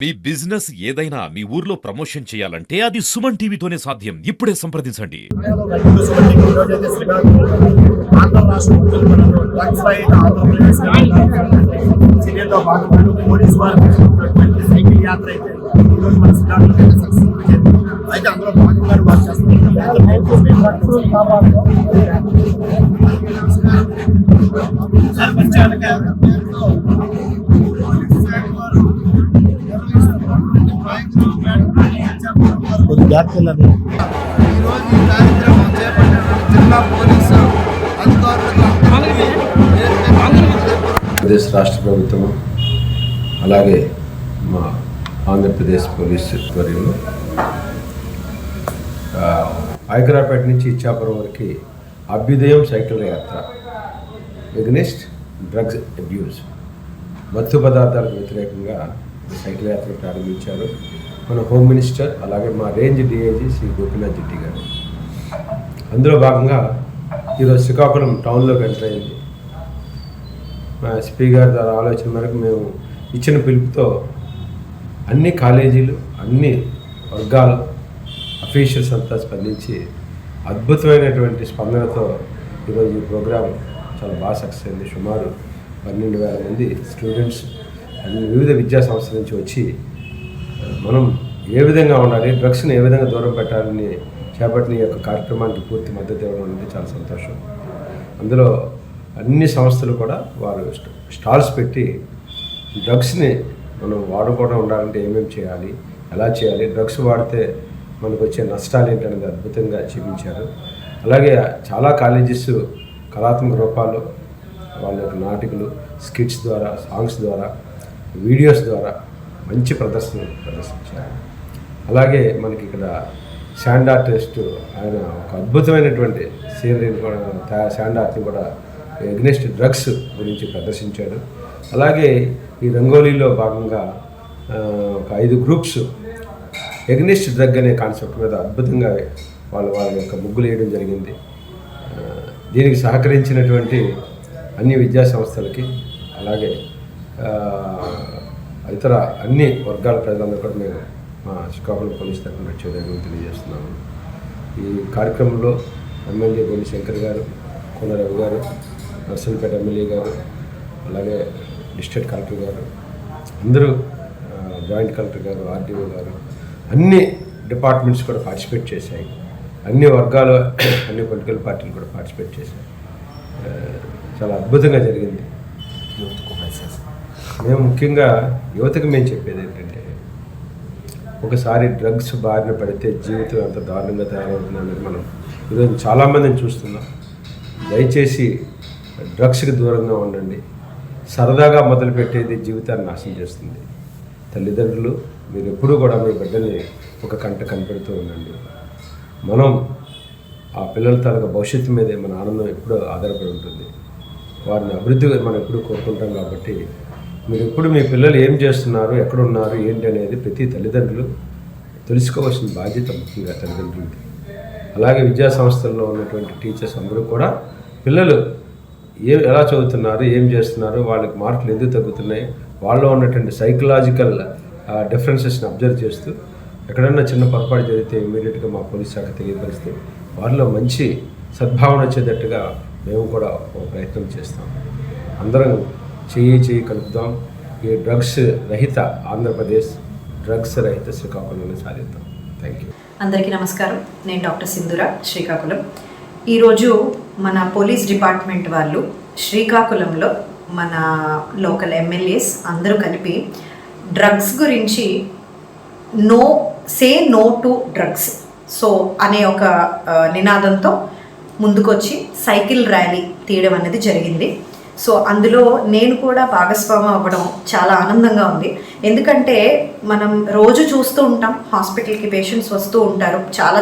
మీ business ఏదైనా మీ ఊర్లో promotion చేయాలంటే అది సుమన్ టీవీతోనే సాధ్యం. ఇప్పుడే సంప్రదించండి. సైకిల్ యాత్ర అయితే ఈరోజు మన శ్రీకాకుళం సక్సెస్ఫుల్ అయితే అందులో భాగంగా వారు ఆంధ్రప్రదేశ్ రాష్ట్ర ప్రభుత్వం అలాగే మా ఆంధ్రప్రదేశ్ పోలీసు వర్యులు ఐకరాపేట నుంచి ఇచ్చాపురం వరకు అభ్యుదయం సైకిల్ యాత్ర ఎగ్నెస్ట్ డ్రగ్స్ అబ్యూస్ మత్తు పదార్థాలకు వ్యతిరేకంగా సైకిల్ యాత్ర ప్రారంభించారు మన హోమ్ మినిస్టర్ అలాగే మా రేంజ్ డిఐజీ శ్రీ గోపీనాథ్ జెట్టి గారు. అందులో భాగంగా ఈరోజు శ్రీకాకుళం టౌన్లోకి ఎంటర్ అయింది. మా ఎస్పీ గారి ద్వారా ఆలోచన మేరకు మేము ఇచ్చిన పిలుపుతో అన్ని కాలేజీలు అన్ని వర్గాల అఫీషియల్స్ అంతా స్పందించి అద్భుతమైనటువంటి స్పందనతో ఈరోజు ఈ ప్రోగ్రాం చాలా బాగా సక్సెస్ అయింది. సుమారు 12,000 మంది స్టూడెంట్స్ అన్ని వివిధ విద్యా సంస్థల నుంచి వచ్చి మనం ఏ విధంగా ఉండాలి, డ్రగ్స్ని ఏ విధంగా దూరం పెట్టాలని చేపట్టిన ఈ యొక్క కార్యక్రమానికి పూర్తి మద్దతు ఇవ్వడం అనేది చాలా సంతోషం. అందులో అన్ని సంస్థలు కూడా వారు స్టాల్స్ పెట్టి డ్రగ్స్ని మనం వాడకుండా ఉండాలంటే ఏమేమి చేయాలి, ఎలా చేయాలి, డ్రగ్స్ వాడితే మనకు వచ్చే నష్టాలు ఏంటనేది అద్భుతంగా చూపించారు. అలాగే చాలా కాలేజెస్ కళాత్మక రూపాలు వాళ్ళ యొక్క నాటికలు, స్కిట్స్ ద్వారా, సాంగ్స్ ద్వారా, వీడియోస్ ద్వారా మంచి ప్రదర్శించారు. అలాగే మనకి ఇక్కడ శాండ్ ఆర్టిస్ట్ ఆయన ఒక అద్భుతమైనటువంటి సీనరీని కూడా శాండ్ ఆర్ట్ని కూడా ఎగ్నెస్ట్ డ్రగ్స్ గురించి ప్రదర్శించాడు. అలాగే ఈ రంగోలీలో భాగంగా ఒక 5 గ్రూప్స్ ఎగ్నెస్ట్ డ్రగ్ అనే కాన్సెప్ట్ మీద అద్భుతంగా వాళ్ళ యొక్క ముగ్గులు వేయడం జరిగింది. దీనికి సహకరించినటువంటి అన్ని విద్యా సంస్థలకి అలాగే ఇతర అన్ని వర్గాల ప్రజలందరూ కూడా మేము మా శ్రీకాకుళం పోలీస్ తరఫున ప్రత్యేకంగా తెలియజేస్తున్నాము. ఈ కార్యక్రమంలో ఎమ్మెల్యే గోని శంకర్ గారు, కోన రవి గారు, నర్సంపేట ఎమ్మెల్యే గారు, అలాగే డిస్ట్రిక్ట్ కలెక్టర్ గారు, అందరూ జాయింట్ కలెక్టర్ గారు, ఆర్డీఓ గారు, అన్ని డిపార్ట్మెంట్స్ కూడా పార్టిసిపేట్ చేశాయి. అన్ని వర్గాలు, అన్ని పొలిటికల్ పార్టీలు కూడా పార్టిసిపేట్ చేశాయి. చాలా అద్భుతంగా జరిగింది. మేము ముఖ్యంగా యువతకు మేము చెప్పేది ఏంటంటే, ఒకసారి డ్రగ్స్ బారిన పడితే జీవితం ఎంత దారుణంగా తయారవుతుంది అనేది మనం ఈరోజు చాలామందిని చూస్తున్నాం. దయచేసి డ్రగ్స్కి దూరంగా ఉండండి. సరదాగా మొదలుపెట్టేది జీవితాన్ని నాశనం చేస్తుంది. తల్లిదండ్రులు మీరు ఎప్పుడూ కూడా మీ బిడ్డని ఒక కంట కనిపెడుతూ ఉండండి. మనం ఆ పిల్లల తనకు భవిష్యత్తు మీదే మన ఆనందం ఎప్పుడూ ఆధారపడి ఉంటుంది. వారిని అభివృద్ధి మనం ఎప్పుడూ కోరుకుంటాం. కాబట్టి మీరు ఎప్పుడు మీ పిల్లలు ఏం చేస్తున్నారు, ఎక్కడున్నారు, ఏంటి అనేది ప్రతి తల్లిదండ్రులు తెలుసుకోవాల్సిన బాధ్యత ముఖ్యంగా తల్లిదండ్రులకి. అలాగే విద్యా సంస్థల్లో ఉన్నటువంటి టీచర్స్ అందరూ కూడా పిల్లలు ఎలా చదువుతున్నారు, ఏం చేస్తున్నారు, వాళ్ళకి మార్కులు ఎందుకు తగ్గుతున్నాయి, వాళ్ళలో ఉన్నటువంటి సైకలాజికల్ డిఫరెన్సెస్ని అబ్జర్వ్ చేస్తూ ఎక్కడైనా చిన్న పొరపాటు జరిగితే ఇమీడియట్గా మా పోలీస్ శాఖ తెలియపరిస్తే వారిలో మంచి సద్భావన వచ్చేటట్టుగా మేము కూడా ఒక ప్రయత్నం చేస్తాం. అందరం చేయి కలుపుదాం. ఈ డ్రగ్స్ రహిత ఆంధ్రప్రదేశ్, డ్రగ్స్ రహిత శ్రీకాకుళంలో సాధిద్దాం. Thank you. అందరికీ నమస్కారం. నేను డాక్టర్ సింధూర, శ్రీకాకుళం. ఈరోజు మన పోలీస్ డిపార్ట్మెంట్ వాళ్ళు శ్రీకాకుళంలో మన లోకల్ ఎమ్మెల్యేస్ అందరూ కలిపి డ్రగ్స్ గురించి నో టు డ్రగ్స్ అనే ఒక నినాదంతో ముందుకొచ్చి సైకిల్ ర్యాలీ తీయడం అనేది జరిగింది. అందులో నేను కూడా భాగస్వామ్యం అవ్వడం చాలా ఆనందంగా ఉంది. ఎందుకంటే మనం రోజు చూస్తూ ఉంటాం, హాస్పిటల్కి పేషెంట్స్ వస్తూ ఉంటారు,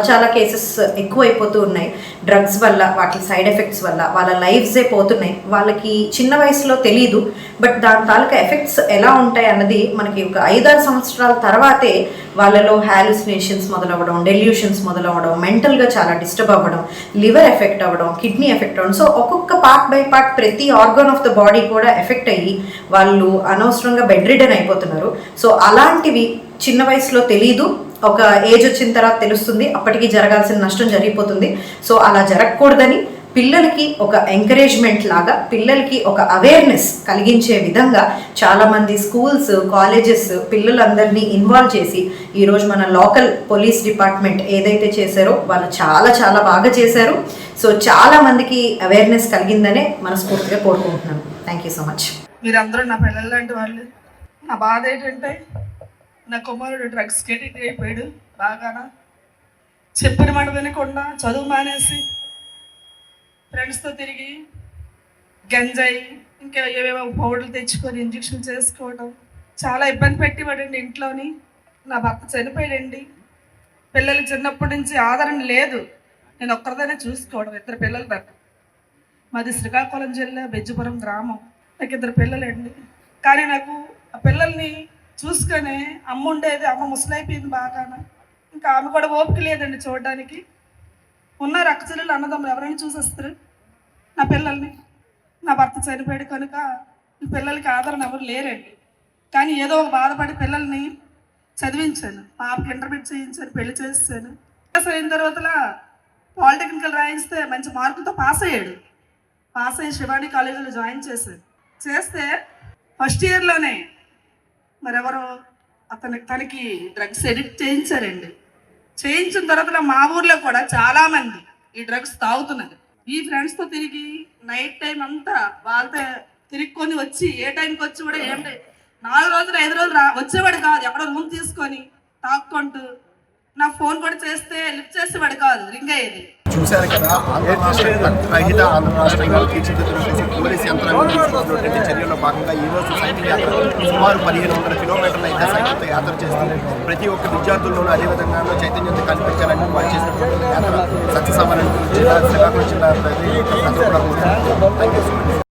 చాలా కేసెస్ ఎక్కువైపోతూ ఉన్నాయి. డ్రగ్స్ వల్ల వాటి సైడ్ ఎఫెక్ట్స్ వల్ల వాళ్ళ లైఫ్సే పోతున్నాయి. వాళ్ళకి చిన్న వయసులో తెలియదు, బట్ దాని తాలూకా ఎఫెక్ట్స్ ఎలా ఉంటాయి అన్నది మనకి ఒక 5-6 సంవత్సరాల తర్వాతే వాళ్ళలో హాలుసినేషన్స్ మొదలవ్వడం, డెల్యూషన్స్ మొదలవ్వడం, మెంటల్గా చాలా డిస్టర్బ్ అవ్వడం, లివర్ ఎఫెక్ట్ అవ్వడం, కిడ్నీ ఎఫెక్ట్ అవ్వడం. సో ఒక్కొక్క పార్ట్ బై పార్ట్ ప్రతి ఆర్గాన్ ఆఫ్ ద బాడీ కూడా ఎఫెక్ట్ అయ్యి వాళ్ళు అనవసరంగా బెడ్ రిడన్ అయిపోతున్నారు. సో అలాంటివి చిన్న వయసులో తెలీదు, ఒక ఏజ్ వచ్చిన తర్వాత తెలుస్తుంది, అప్పటికి జరగాల్సిన నష్టం జరిగిపోతుంది. సో అలా జరగకూడదని పిల్లలకి ఒక ఎంకరేజ్మెంట్ లాగా, పిల్లలకి ఒక అవేర్నెస్ కలిగించే విధంగా చాలామంది స్కూల్స్, కాలేజెస్ పిల్లలందరినీ ఇన్వాల్వ్ చేసి ఈరోజు మన లోకల్ పోలీస్ డిపార్ట్మెంట్ ఏదైతే చేశారో వాళ్ళు చాలా చాలా బాగా చేశారు. సో చాలా మందికి అవేర్నెస్ కలిగిందనే మనస్ఫూర్తిగా కోరుకుంటున్నాను. Thank you so much. మీరందరూ నా పిల్లలు లాంటి వాళ్ళు. నా బాధ ఏంటంటే నా కుమారుడు డ్రగ్స్కి అడిక్ట్ అయిపోయాడు. బాగానా చెప్పిన మాట వినకుండా చదువు మానేసి ఫ్రెండ్స్తో తిరిగి గంజాయి ఇంకా ఏవేవో పౌడర్లు తెచ్చుకొని ఇంజక్షన్ చేసుకోవడం చాలా ఇబ్బంది పెట్టివాడండి ఇంట్లోని. నా భర్త చనిపోయాడండి. పిల్లలు చిన్నప్పటి నుంచి ఆదరణ లేదు. నేను ఒక్కరిదైనా చూసుకోవడం. 2 పిల్లలు నాకు. మాది శ్రీకాకుళం జిల్లా బెజ్జపురం గ్రామం. నాకు 2 పిల్లలండి. కానీ నాకు ఆ పిల్లల్ని చూసుకొని అమ్మ ఉండేది. అమ్మ ముసలైపోయింది బాగాన. ఇంకా ఆమె కూడా ఓపిక లేదండి చూడడానికి. ఉన్నారు అక్కచెల్లెలు అన్నదమ్ములు ఎవరైనా చూసేస్తారు నా పిల్లల్ని. నా భర్త చనిపోయాడు కనుక ఈ పిల్లలకి ఆదరణ ఎవరు లేరండి. కానీ ఏదో ఒక బాధపడి పిల్లల్ని చదివించాను. పాపకి ఇంటర్మీడియట్ చేయించాను, పెళ్లి చేస్తాను. పాస్ అయిన తర్వాత పాలిటెక్నికల్ రాయిస్తే మంచి మార్కులతో పాస్ అయ్యాడు. పాస్ అయ్యి శివాని కాలేజీలో జాయిన్ చేస్తే ఫస్ట్ ఇయర్లోనే మరెవరో తనకి డ్రగ్స్ ఎడిక్ట్ చేయించారండి. చేయించిన తర్వాత మా ఊర్లో కూడా చాలామంది ఈ డ్రగ్స్ తాగుతున్నారు. ఈ ఫ్రెండ్స్తో తిరిగి నైట్ టైం అంతా వాళ్ళతో తిరిగి వచ్చి ఏ టైంకి వచ్చి కూడా ఏంటి 4 రోజులు 5 రోజులు వచ్చేవాడు కాదు. ఎక్కడో రూమ్ తీసుకొని తాక్కుంటూ నా ఫోన్ కూడా చేస్తే లిఫ్ట్ చేసేవాడు కాదు, రింగ్ అయ్యేది. చూశారు కదా, రహిత ఆంధ్ర రాష్ట్రంగా తీర్చిదిద్దుతున్న పోలీస్ యంత్రాంగం తీసుకుంటున్నటువంటి చర్యల్లో భాగంగా ఈరోజు సైకిల్ యాత్ర సుమారు 1500 కిలోమీటర్ల అయితే సైకిల్తో యాత్ర చేస్తుంది. ప్రతి ఒక్క విద్యార్థుల్లోనూ అదేవిధంగా చైతన్యంతో కనిపించాలని వాళ్ళు చేసినటువంటి యాత్ర సక్సెస్ అవ్వాలని జిల్లా శ్రీకాకుళం జిల్లా ప్రజలు కూడా